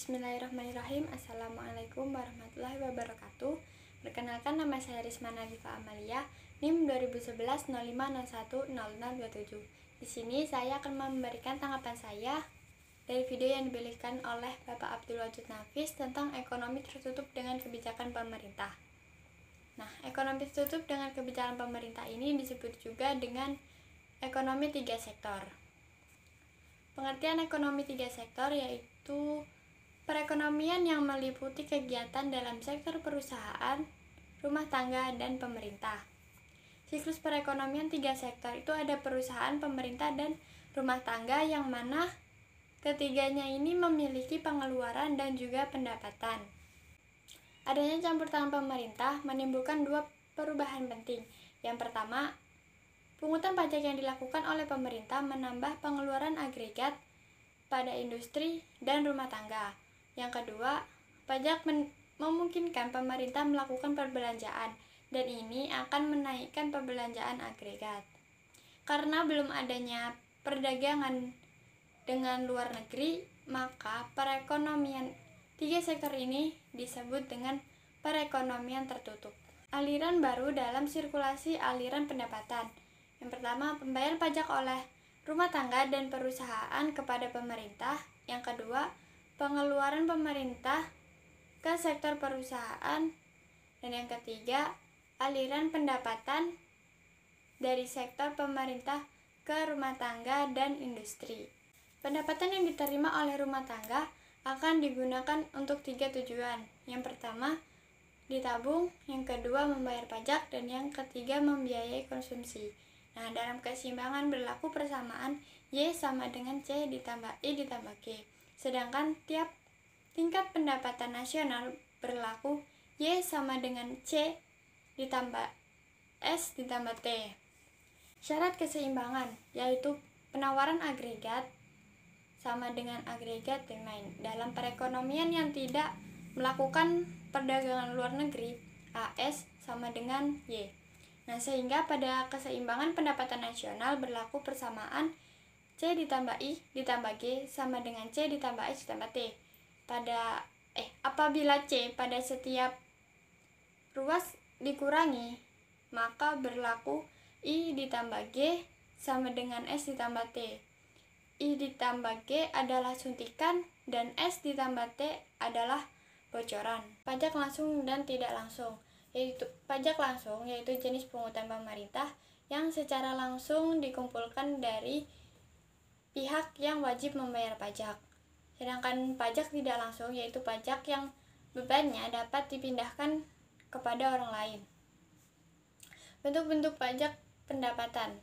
Bismillahirrahmanirrahim. Assalamualaikum warahmatullahi wabarakatuh. Perkenalkan, nama saya Risma Nadifa Amalia, NIM 2011-0501-0027. Di sini saya akan memberikan tanggapan saya dari video yang diberikan oleh Bapak Abdul Wajid Nafis tentang ekonomi tertutup dengan kebijakan pemerintah. Nah, ekonomi tertutup dengan kebijakan pemerintah ini disebut juga dengan ekonomi tiga sektor. Pengertian ekonomi tiga sektor yaitu perekonomian yang meliputi kegiatan dalam sektor perusahaan, rumah tangga, dan pemerintah. Siklus perekonomian tiga sektor itu ada perusahaan, pemerintah, dan rumah tangga, yang mana ketiganya ini memiliki pengeluaran dan juga pendapatan. Adanya campur tangan pemerintah menimbulkan dua perubahan penting. Yang pertama, pungutan pajak yang dilakukan oleh pemerintah menambah pengeluaran agregat pada industri dan rumah tangga. Yang kedua, pajak memungkinkan pemerintah melakukan perbelanjaan, dan ini akan menaikkan perbelanjaan agregat. Karena belum adanya perdagangan dengan luar negeri, maka perekonomian tiga sektor ini disebut dengan perekonomian tertutup. Aliran baru dalam sirkulasi aliran pendapatan. Yang pertama, pembayaran pajak oleh rumah tangga dan perusahaan kepada pemerintah. Yang kedua, pengeluaran pemerintah ke sektor perusahaan. Dan yang ketiga, aliran pendapatan dari sektor pemerintah ke rumah tangga dan industri. Pendapatan yang diterima oleh rumah tangga akan digunakan untuk tiga tujuan. Yang pertama, ditabung, yang kedua membayar pajak, dan yang ketiga membiayai konsumsi. Nah, dalam keseimbangan berlaku persamaan Y sama dengan C ditambah I ditambah G. Sedangkan tiap tingkat pendapatan nasional berlaku Y sama dengan C ditambah S ditambah T. Syarat keseimbangan yaitu penawaran agregat sama dengan agregat demand. Dalam perekonomian yang tidak melakukan perdagangan luar negeri, AS sama dengan Y. Nah, sehingga pada keseimbangan pendapatan nasional berlaku persamaan C ditambah I ditambah G sama dengan C ditambah S ditambah T. Apabila C pada setiap ruas dikurangi, maka berlaku I ditambah G sama dengan S ditambah T. I ditambah G adalah suntikan dan S ditambah T adalah bocoran. Pajak langsung dan tidak langsung. Yaitu pajak langsung yaitu jenis pungutan pemerintah yang secara langsung dikumpulkan dari pihak yang wajib membayar pajak. Sedangkan pajak tidak langsung yaitu pajak yang bebannya dapat dipindahkan kepada orang lain. Bentuk-bentuk pajak pendapatan.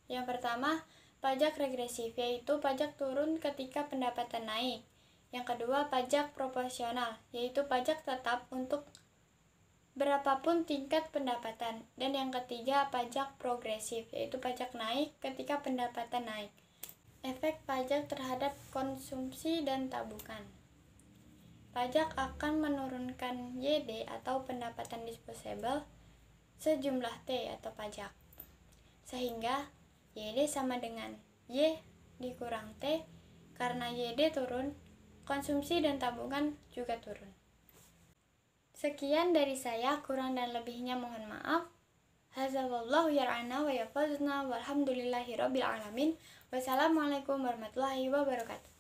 Yang pertama, pajak regresif yaitu pajak turun ketika pendapatan naik. Yang kedua, pajak proporsional yaitu pajak tetap untuk berapapun tingkat pendapatan. Dan yang ketiga, pajak progresif yaitu pajak naik ketika pendapatan naik. Efek pajak terhadap konsumsi dan tabungan. Pajak akan menurunkan YD atau pendapatan disposable sejumlah T atau pajak, sehingga YD sama dengan Y dikurang T. Karena YD turun, konsumsi dan tabungan juga turun. Sekian dari saya, kurang dan lebihnya mohon maaf. Hadza wallahu yar'ana wa yafazna walhamdulillahi rabbil alamin. Wassalamualaikum warahmatullahi wabarakatuh.